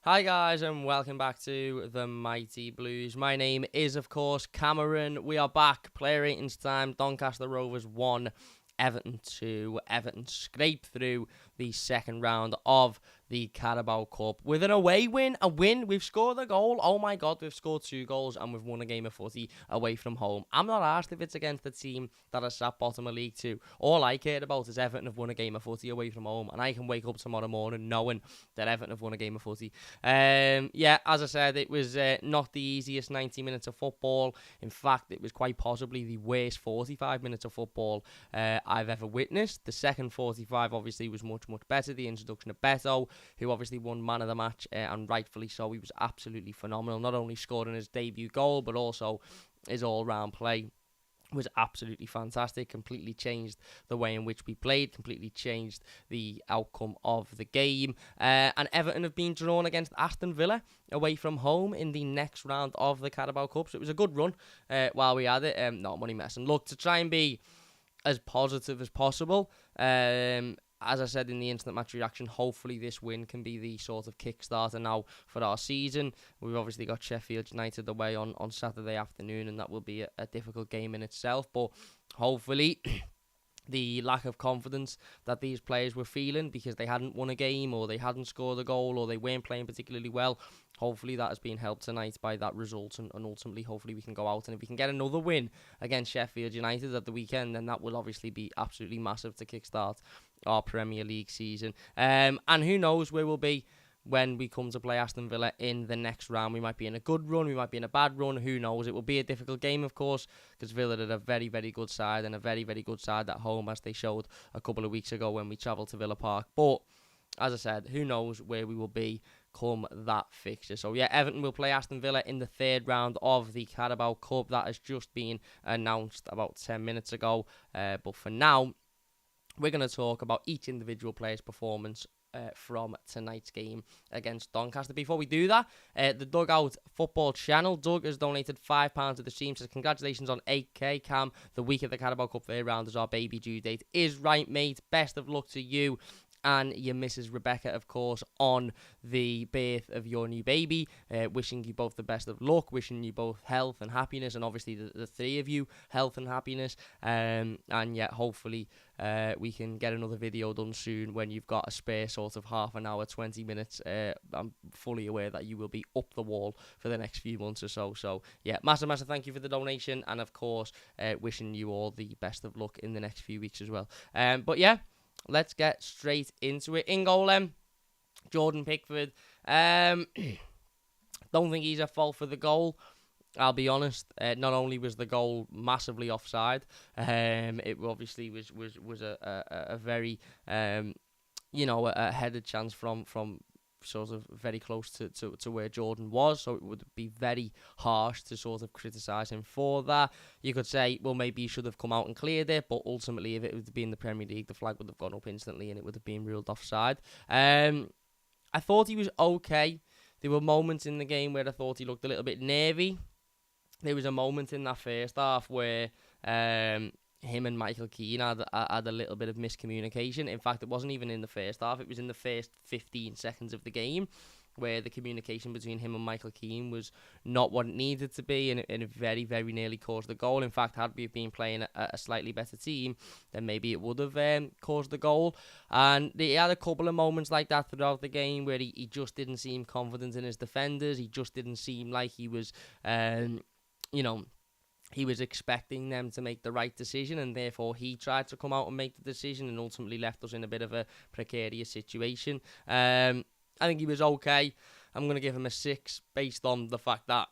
Hi guys and welcome back to the Mighty Blues. My name is of course Cameron. We are back. Player ratings time. Doncaster Rovers 1, Everton 2. Everton scrape through the second round of the Carabao Cup with an away win. A win. We've scored a goal. Oh my god, we've scored 2 goals and we've won a game of footy away from home. I'm not asked if it's against the team that has sat bottom of League 2. All I cared about is Everton have won a game of footy away from home, and I can wake up tomorrow morning knowing that Everton have won a game of footy. As I said, it was not the easiest 90 minutes of football. In fact, it was quite possibly the worst 45 minutes of football I've ever witnessed. The second 45 obviously was much better. The introduction of Betel, who obviously won man of the match, and rightfully so. He was absolutely phenomenal, not only scoring his debut goal, but also his all-round play was absolutely fantastic. Completely changed the way in which we played, completely changed the outcome of the game. And Everton have been drawn against Aston Villa away from home in the next round of the Carabao Cup. So it was a good run while we had it. Not money messing. Look, to try and be as positive as possible, as I said in the instant match reaction, hopefully this win can be the sort of kickstarter now for our season. We've obviously got Sheffield United away on Saturday afternoon, and that will be a difficult game in itself. But hopefully the lack of confidence that these players were feeling because they hadn't won a game or they hadn't scored a goal or they weren't playing particularly well, hopefully that has been helped tonight by that result, and ultimately hopefully we can go out, and if we can get another win against Sheffield United at the weekend, then that will obviously be absolutely massive to kickstart our Premier League season. And who knows where we'll be when we come to play Aston Villa in the next round. We might be in a good run, we might be in a bad run, who knows. It will be a difficult game, of course, because Villa are a very, very good side, and a very, very good side at home, as they showed a couple of weeks ago when we travelled to Villa Park. But, as I said, who knows where we will be come that fixture. So, yeah, Everton will play Aston Villa in the third round of the Carabao Cup. That has just been announced about 10 minutes ago. But for now, we're going to talk about each individual player's performance from tonight's game against Doncaster. Before we do that, the Dugout Football channel, Doug has donated £5 to the team. Says congratulations on 8k, Cam. The week of the Carabao Cup third round as our baby due date is right, mate. Best of luck to you and your Mrs. Rebecca, of course, on the birth of your new baby. Wishing you both the best of luck, wishing you both health and happiness, and obviously the three of you health and happiness. And yeah, hopefully we can get another video done soon when you've got a spare sort of half an hour, 20 minutes. I'm fully aware that you will be up the wall for the next few months or so. So yeah, massive thank you for the donation, and of course, wishing you all the best of luck in the next few weeks as well. But yeah, let's get straight into it. In goal, Jordan Pickford. Don't think he's at fault for the goal. I'll be honest. Not only was the goal massively offside, it obviously was a very a headed chance from sort of very close to where Jordan was, so it would be very harsh to sort of criticise him for that. You could say, well, maybe he should have come out and cleared it, but ultimately, if it would have been the Premier League, the flag would have gone up instantly and it would have been ruled offside. I thought he was okay. There were moments in the game where I thought he looked a little bit nervy. There was a moment in that first half where him and Michael Keane had a little bit of miscommunication. In fact, it wasn't even in the first half. It was in the first 15 seconds of the game where the communication between him and Michael Keane was not what it needed to be, and it very, very nearly caused the goal. In fact, had we been playing a slightly better team, then maybe it would have caused the goal. And he had a couple of moments like that throughout the game where he just didn't seem confident in his defenders. He just didn't seem like he was, he was expecting them to make the right decision, and therefore he tried to come out and make the decision and ultimately left us in a bit of a precarious situation. I think he was okay. I'm going to give him a 6 based on the fact that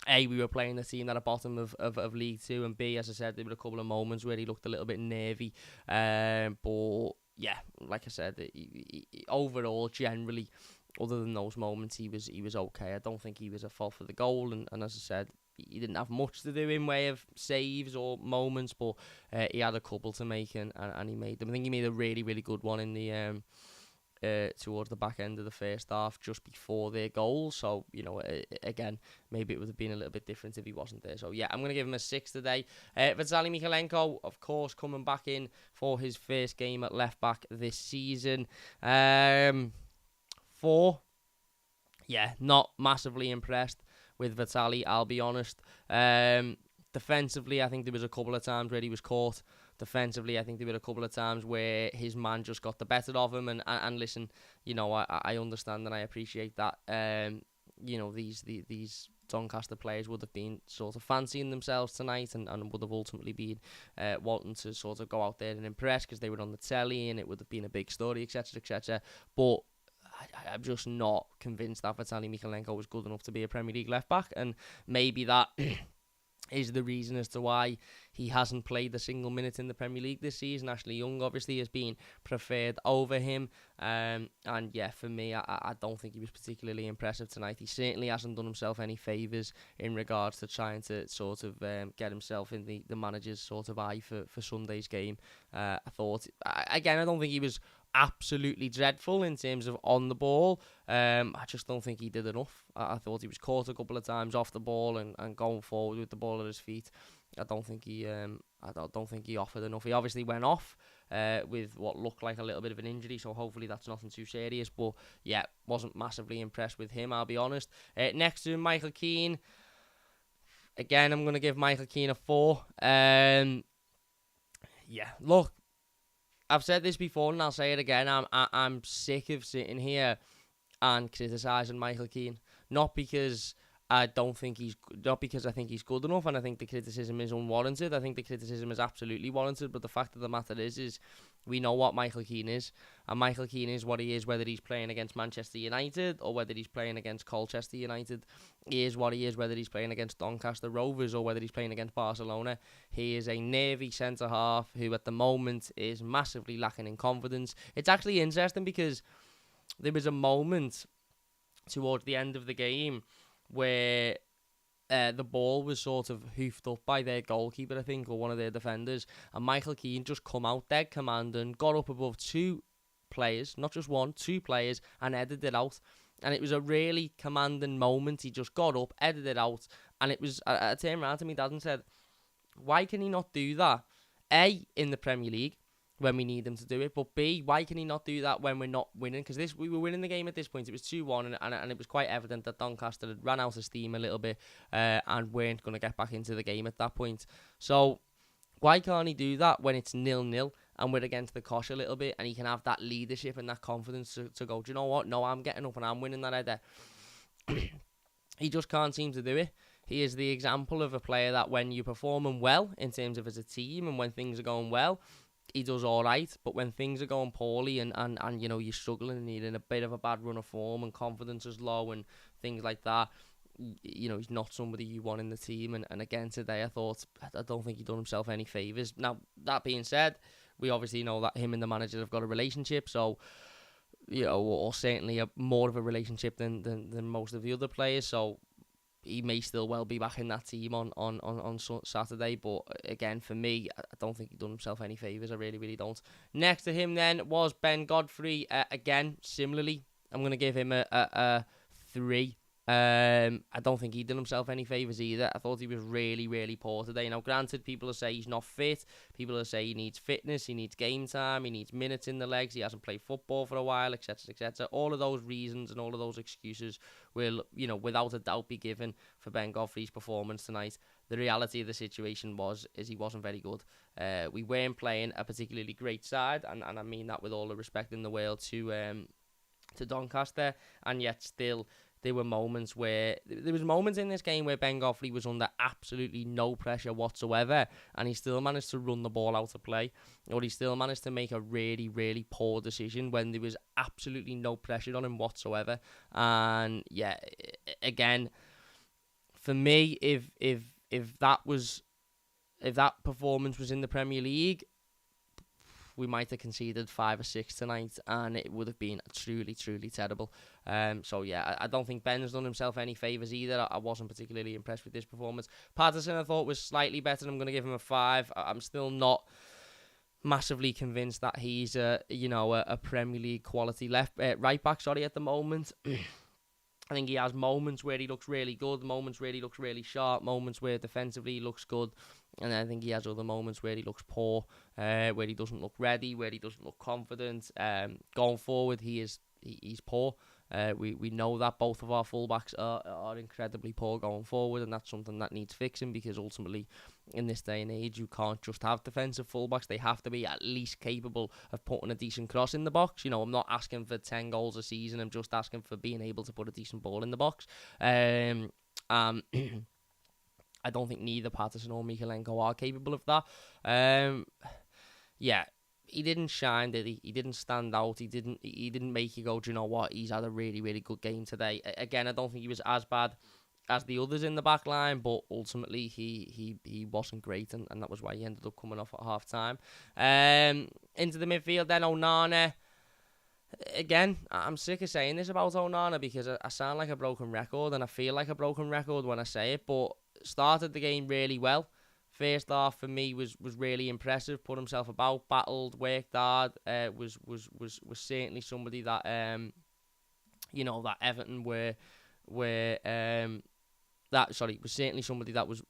A, we were playing the team at the bottom of League 2, and B, as I said, there were a couple of moments where he looked a little bit nervy. But yeah, like I said, he overall, generally, other than those moments, he was okay. I don't think he was at fault for the goal, and as I said, he didn't have much to do in way of saves or moments, but he had a couple to make, and he made them. I think he made a really, really good one in the towards the back end of the first half, just before their goal. So, again, maybe it would have been a little bit different if he wasn't there. So, yeah, I'm going to give him a 6 today. Vitaly Mykolenko, of course, coming back in for his first game at left-back this season. 4. yeah, not massively impressed with Vitali, I'll be honest. Defensively, I think there was a couple of times where he was caught. Defensively, I think there were a couple of times where his man just got the better of him. And listen, I understand and I appreciate that. These Doncaster players would have been sort of fancying themselves tonight and would have ultimately been wanting to sort of go out there and impress because they were on the telly and it would have been a big story, etc., etc. But I'm just not convinced that Vitaly Mykolenko was good enough to be a Premier League left-back, and maybe that is the reason as to why he hasn't played a single minute in the Premier League this season. Ashley Young obviously has been preferred over him, and yeah, for me, I don't think he was particularly impressive tonight. He certainly hasn't done himself any favours in regards to trying to sort of get himself in the manager's sort of eye for Sunday's game. I don't think he was absolutely dreadful in terms of on the ball. I just don't think he did enough. I thought he was caught a couple of times off the ball and going forward with the ball at his feet. I don't think he offered enough. He obviously went off with what looked like a little bit of an injury, so hopefully that's nothing too serious. But yeah, wasn't massively impressed with him, I'll be honest. Next to Michael Keane, again, I'm going to give Michael Keane a 4. Yeah, look, I've said this before and I'll say it again. I'm sick of sitting here and criticising Michael Keane. Not because I think he's good enough and I think the criticism is unwarranted. I think the criticism is absolutely warranted. But the fact of the matter is we know what Michael Keane is. And Michael Keane is what he is, whether he's playing against Manchester United or whether he's playing against Colchester United. He is what he is, whether he's playing against Doncaster Rovers or whether he's playing against Barcelona. He is a nervy centre-half who at the moment is massively lacking in confidence. It's actually interesting because there was a moment towards the end of the game where the ball was sort of hoofed up by their goalkeeper, I think, or one of their defenders, and Michael Keane just come out dead commanding, got up above 2 players, not just 1, 2 players, and headed it out. And it was a really commanding moment. He just got up, headed it out, and it was. I turned around to my dad and said, "Why can he not do that? A, in the Premier League when we need him to do it, but B, why can he not do that when we're not winning?" Because we were winning the game at this point. It was 2-1, and it was quite evident that Doncaster had ran out of steam a little bit and weren't going to get back into the game at that point. So why can't he do that when it's 0-0 and we're against the cosh a little bit, and he can have that leadership and that confidence to go, do you know what? No, I'm getting up and I'm winning that header. He just can't seem to do it. He is the example of a player that when you're performing well in terms of as a team and when things are going well, he does all right. But when things are going poorly and you're struggling and you're in a bit of a bad run of form and confidence is low and things like that, he's not somebody you want in the team. And again today, I don't think he done himself any favours. Now, that being said, we obviously know that him and the manager have got a relationship, so or certainly more of a relationship than most of the other players. So he may still well be back in that team on Saturday. But again, for me, I don't think he done himself any favours. I really, really don't. Next to him then was Ben Godfrey. Again, similarly, I'm going to give him a 3. I don't think he did himself any favours either. I thought he was really, really poor today. Now, granted, people will say he's not fit. People will say he needs fitness, he needs game time, he needs minutes in the legs, he hasn't played football for a while, etc., etc. All of those reasons and all of those excuses will, without a doubt be given for Ben Godfrey's performance tonight. The reality of the situation is he wasn't very good. We weren't playing a particularly great side, and I mean that with all the respect in the world to Doncaster, and yet still there were moments in this game where Ben Godfrey was under absolutely no pressure whatsoever, and he still managed to run the ball out of play, or he still managed to make a really, really poor decision when there was absolutely no pressure on him whatsoever. And yeah, again, for me, if that performance was in the Premier League, we might have conceded 5 or 6 tonight, and it would have been truly, truly terrible. So yeah, I don't think Ben's done himself any favours either. I wasn't particularly impressed with this performance. Patterson, I thought, was slightly better. I'm going to give him a 5. I'm still not massively convinced that he's a Premier League quality right back. At the moment. I think he has moments where he looks really good, moments where he looks really sharp, moments where defensively he looks good, and I think he has other moments where he looks poor, where he doesn't look ready, where he doesn't look confident. Going forward, he's poor. We know that both of our fullbacks are incredibly poor going forward, and that's something that needs fixing, because ultimately, in this day and age, you can't just have defensive fullbacks. They have to be at least capable of putting a decent cross in the box. You know, I'm not asking for 10 goals a season. I'm just asking for being able to put a decent ball in the box. I don't think neither Patterson or Mikalenko are capable of that. Yeah, he didn't shine, did he? He didn't stand out. He didn't make you go, do you know what? He's had a really, really good game today. Again, I don't think he was as bad as the others in the back line, but ultimately he wasn't great, and that was why he ended up coming off at half time. Into the midfield then, Onana. Again, I'm sick of saying this about Onana, because I sound like a broken record, and I feel like a broken record when I say it, but started the game really well. First half for me was really impressive. Put himself about, battled, worked hard. Was certainly somebody that that Everton was certainly somebody that was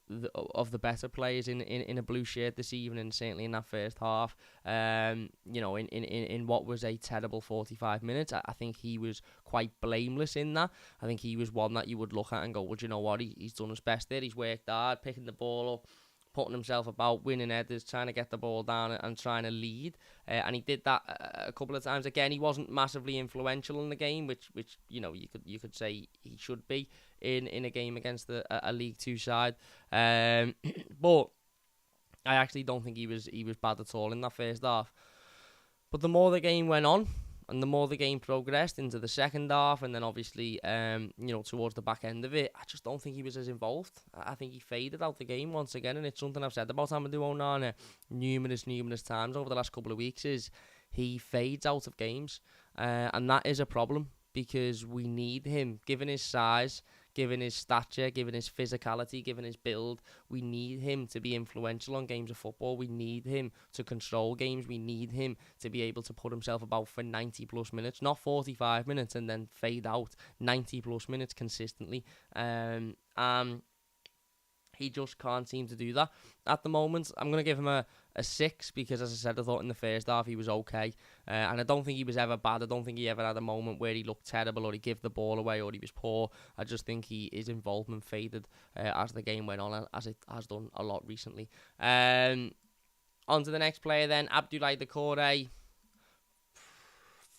of the better players in a blue shirt this evening. Certainly in that first half. In what was a terrible 45 minutes, I think he was quite blameless in that. I think he was one that you would look at and go, well, do you know what? He's done his best there. He's worked hard, picking the ball up, putting himself about, winning headers, trying to get the ball down and trying to lead. And he did that a couple of times. Again, he wasn't massively influential in the game, which you could say he should be in a game against a League Two side. But I actually don't think he was bad at all in that first half. But the more the game went on, and the more the game progressed into the second half, and then obviously, towards the back end of it, I just don't think he was as involved. I think he faded out the game once again, and it's something I've said about Amadou Onana numerous times over the last couple of weeks, is he fades out of games, and that is a problem, because we need him, given his size, given his stature, given his physicality, given his build. We need him to be influential on games of football. We need him to control games. We need him to be able to put himself about for 90 plus minutes, not 45 minutes and then fade out. 90 plus minutes consistently. He just can't seem to do that at the moment. I'm going to give him a 6, because, as I said, I thought in the first half he was okay. And I don't think he was ever bad. I don't think he ever had a moment where he looked terrible, or he gave the ball away, or he was poor. I just think his involvement faded as the game went on, as it has done a lot recently. On to the next player then, Abdoulaye Doucouré.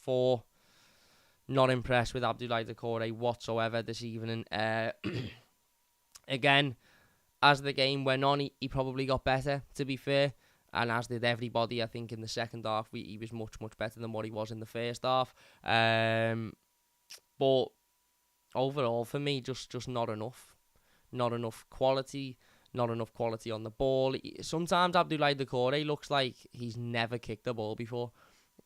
4. Not impressed with Abdoulaye Doucouré whatsoever this evening. Again, as the game went on, he probably got better, to be fair. And as did everybody, I think, in the second half, he was much better than what he was in the first half. But overall, for me, just not enough. Not enough quality. Not enough quality on the ball. Sometimes Abdoulaye Doucouré looks like he's never kicked the ball before.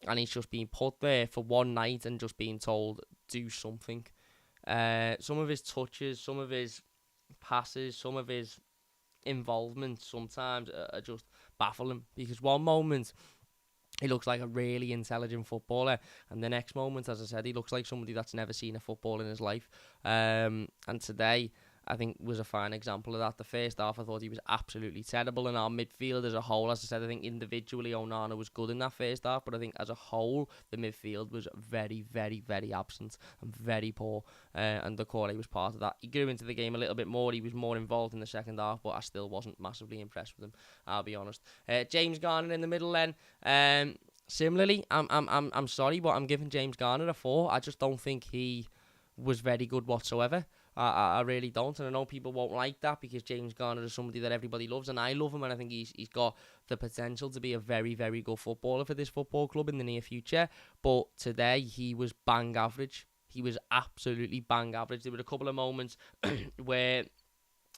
And he's just been put there for one night and just being told, do something. Some of his touches, some of his passes, some of his involvement sometimes are just baffling, because one moment he looks like a really intelligent footballer, and the next moment, as I said, he looks like somebody that's never seen a football in his life. And today, I think, was a fine example of that. The first half, I thought he was absolutely terrible, and our midfield as a whole, as I said, I think individually Onana was good in that first half, but I think as a whole, the midfield was very absent and very poor, and Doucouré was part of that. He grew into the game a little bit more. He was more involved in the second half, but I still wasn't massively impressed with him, I'll be honest. James Garner in the middle then. Similarly, I'm sorry, but I'm giving James Garner a 4. I just don't think he was very good whatsoever. I really don't, and I know people won't like that, because James Garner is somebody that everybody loves, and I love him, and I think he's got the potential to be a very good footballer for this football club in the near future. But today he was bang average. He was absolutely bang average. There were a couple of moments where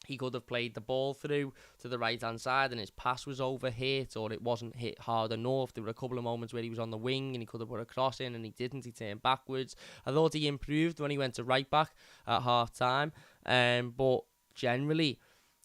he could have played the ball through to the right-hand side and his pass was overhit, or it wasn't hit hard enough. There were a couple of moments where he was on the wing and he could have put a cross in and he didn't. He turned backwards. I thought he improved when he went to right-back at half-time. But generally,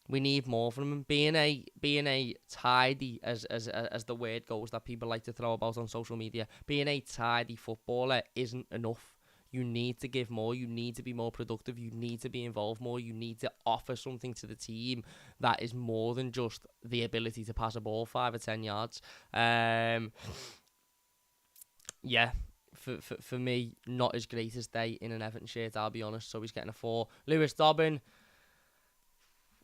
we need more from him. Being a tidy, as the word goes that people like to throw about on social media, being a tidy footballer isn't enough. You need to give more. You need to be more productive. You need to be involved more. You need to offer something to the team that is more than just the ability to pass a ball 5 or 10 yards. Yeah, for me, not his greatest day in an Everton shirt, I'll be honest. So he's getting a 4. Lewis Dobbin,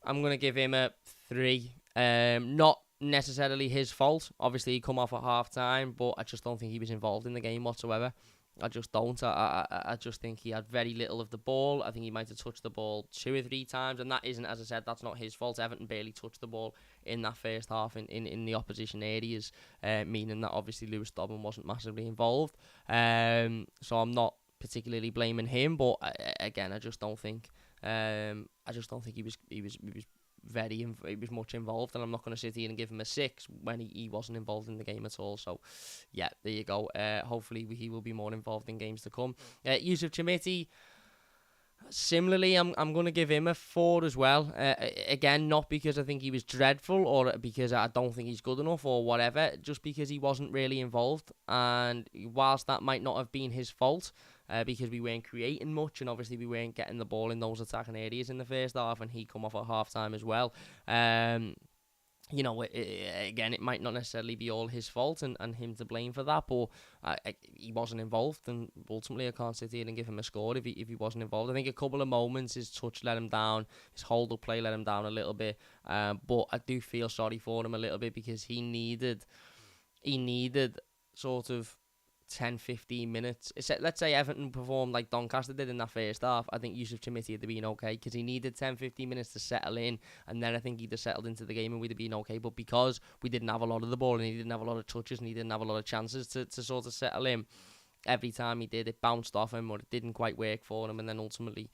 I'm going to give him a 3. Not necessarily his fault. Obviously, he come off at half-time, but I just don't think he was involved in the game whatsoever. I just don't. I just think he had very little of the ball. I think he might have touched the ball 2 or 3 times, and that isn't, as I said, that's not his fault. Everton barely touched the ball in that first half in the opposition areas, meaning that obviously Lewis Dobbin wasn't massively involved. So I'm not particularly blaming him, but again, I just don't think he was much involved, and I'm not going to sit here and give him a 6 when he wasn't involved in the game at all. So yeah, there you go. Hopefully he will be more involved in games to come. Yusuf Chamiti, similarly, I'm going to give him a 4 as well. Again, not because I think he was dreadful or because I don't think he's good enough or whatever, just because he wasn't really involved. And whilst that might not have been his fault, because we weren't creating much, and obviously we weren't getting the ball in those attacking areas in the first half, and he come off at half-time as well. Again, it might not necessarily be all his fault and him to blame for that, but he wasn't involved, and ultimately I can't sit here and give him a score if he wasn't involved. I think a couple of moments, his touch let him down, his hold-up play let him down a little bit, but I do feel sorry for him a little bit because he needed sort of 10-15 minutes. Let's say Everton performed like Doncaster did in that first half. I think Yusuf Chamiti would have been okay because he needed 10-15 minutes to settle in, and then I think he'd have settled into the game and we'd have been okay. But because we didn't have a lot of the ball and he didn't have a lot of touches and he didn't have a lot of chances to sort of settle in, every time he did, it bounced off him or it didn't quite work for him, and then ultimately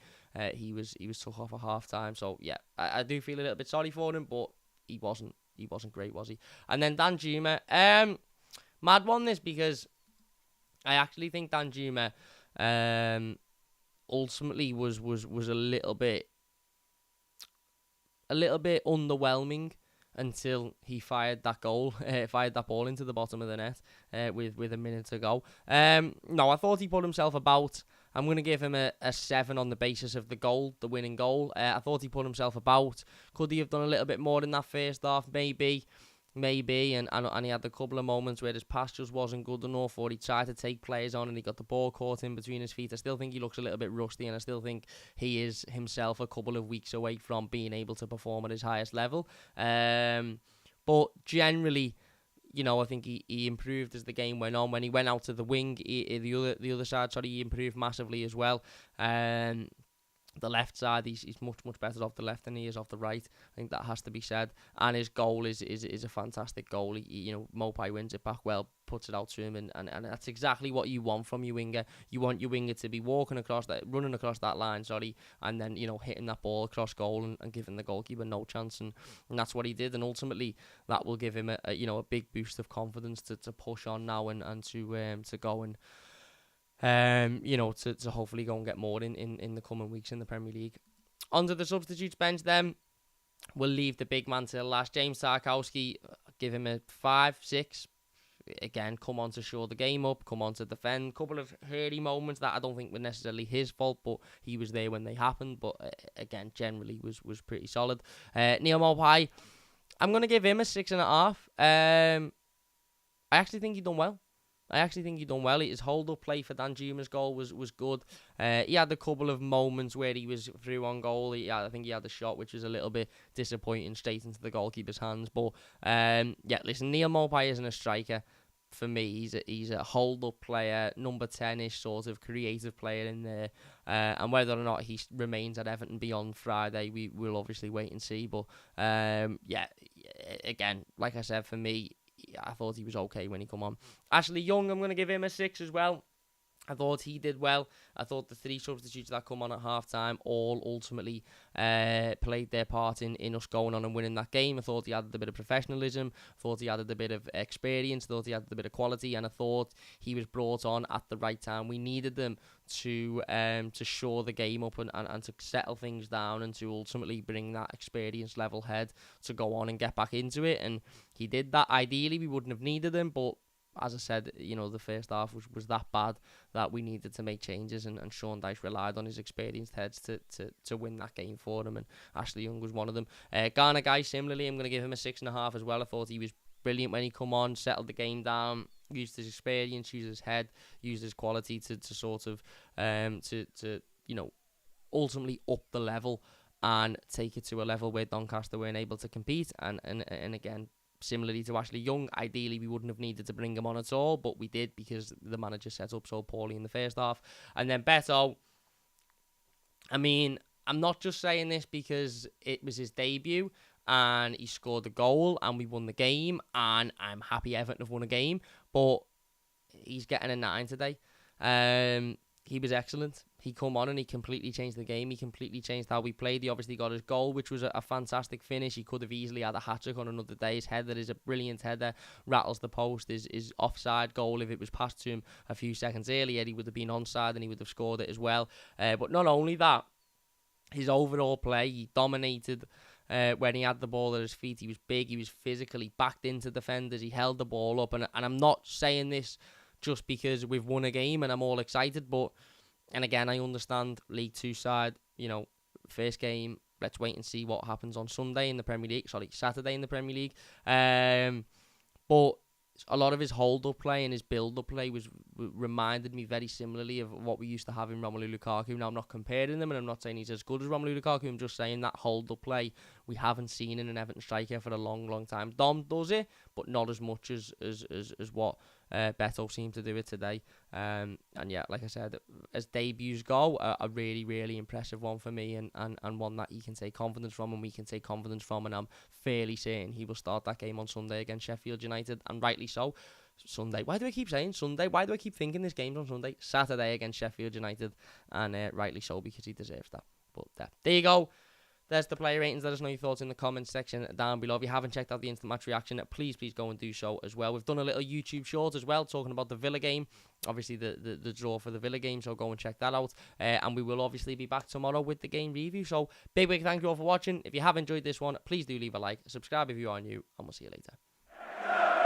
he was took off at half time. So yeah, I do feel a little bit sorry for him, but he wasn't great, was he? And then Danjuma, mad one this because I actually think Danjuma ultimately was a little bit underwhelming until he fired that ball into the bottom of the net with a minute to go. No, I thought he put himself about. I'm going to give him a 7 on the basis of the winning goal. I thought he put himself about. Could he have done a little bit more in that first half? Maybe, and he had a couple of moments where his pass just wasn't good enough, or he tried to take players on and he got the ball caught in between his feet. I still think he looks a little bit rusty, and I still think he is himself a couple of weeks away from being able to perform at his highest level. But generally, I think he improved as the game went on. When he went out to the wing, the other side, he improved massively as well. The left side, he's much better off the left than he is off the right. I think that has to be said. And his goal is a fantastic goal. Mopai wins it back well, puts it out to him, and that's exactly what you want from your winger. You want your winger to be running across that line, and then hitting that ball across goal and giving the goalkeeper no chance, and that's what he did. And ultimately, that will give him a big boost of confidence to push on now and to go and. To hopefully go and get more in the coming weeks in the Premier League. Onto the substitutes bench then. We'll leave the big man to the last. James Tarkowski, give him a 5, 6. Again, come on to shore the game up, come on to defend. Couple of hairy moments that I don't think were necessarily his fault, but he was there when they happened. But again, generally was pretty solid. Neil Mopai, I'm going to give him a 6.5. I actually think he done well. His hold-up play for Danjuma's goal was good. He had a couple of moments where he was through on goal. I think he had a shot which was a little bit disappointing straight into the goalkeeper's hands. But listen, Neil Mopai isn't a striker. For me, he's a hold-up player, number 10-ish sort of creative player in there. And whether or not he remains at Everton beyond Friday, we will obviously wait and see. But again, like I said, for me, I thought he was okay when he come on. Ashley Young, I'm going to give him a 6 as well. I thought he did well. I thought the 3 substitutes that come on at half-time all ultimately played their part in us going on and winning that game. I thought he added a bit of professionalism. I thought he added a bit of experience. I thought he added a bit of quality. And I thought he was brought on at the right time. We needed them to shore the game up and to settle things down and to ultimately bring that experience level head to go on and get back into it. And he did that. Ideally, we wouldn't have needed him, but as I said, the first half was that bad that we needed to make changes, and Sean Dyche relied on his experienced heads to win that game for him, and Ashley Young was one of them. Garner guy, similarly, I'm going to give him a 6.5 as well. I thought he was brilliant when he come on, settled the game down, used his experience, used his head, used his quality to sort of ultimately up the level and take it to a level where Doncaster weren't able to compete. And again, similarly to Ashley Young, ideally we wouldn't have needed to bring him on at all, but we did because the manager set up so poorly in the first half. And then Betel, I mean, I'm not just saying this because it was his debut and he scored a goal and we won the game, and I'm happy Everton have won a game, but he's getting a 9 today. He was excellent. He come on and he completely changed the game. He completely changed how we played. He obviously got his goal, which was a fantastic finish. He could have easily had a hat-trick on another day. His header is a brilliant header. Rattles the post. His offside goal, if it was passed to him a few seconds earlier, he would have been onside and he would have scored it as well. But not only that, his overall play, he dominated when he had the ball at his feet. He was big. He was physical. He backed into defenders. He held the ball up. And I'm not saying this just because we've won a game and I'm all excited, but, and again, I understand League 2 side, first game, let's wait and see what happens on Saturday in the Premier League. But a lot of his hold-up play and his build-up play reminded me very similarly of what we used to have in Romelu Lukaku. Now, I'm not comparing them, and I'm not saying he's as good as Romelu Lukaku. I'm just saying that hold-up play we haven't seen in an Everton striker for a long, long time. Dom does it, but not as much as what Beto seemed to do it today. And yeah, like I said, as debuts go, a really, really impressive one for me, and one that you can take confidence from, and we can take confidence from, and I'm fairly certain he will start that game on Sunday against Sheffield United, and rightly so. Sunday. Why do I keep saying Sunday? Why do I keep thinking this game's on Sunday? Saturday against Sheffield United, and rightly so, because he deserves that. But there you go. There's the player ratings. Let us know your thoughts in the comments section down below. If you haven't checked out the instant match reaction, please go and do so as well. We've done a little YouTube short as well, talking about the Villa game. Obviously, the draw for the Villa game, so go and check that out. And we will obviously be back tomorrow with the game review. So, big thank you all for watching. If you have enjoyed this one, please do leave a like, subscribe if you are new, and we'll see you later.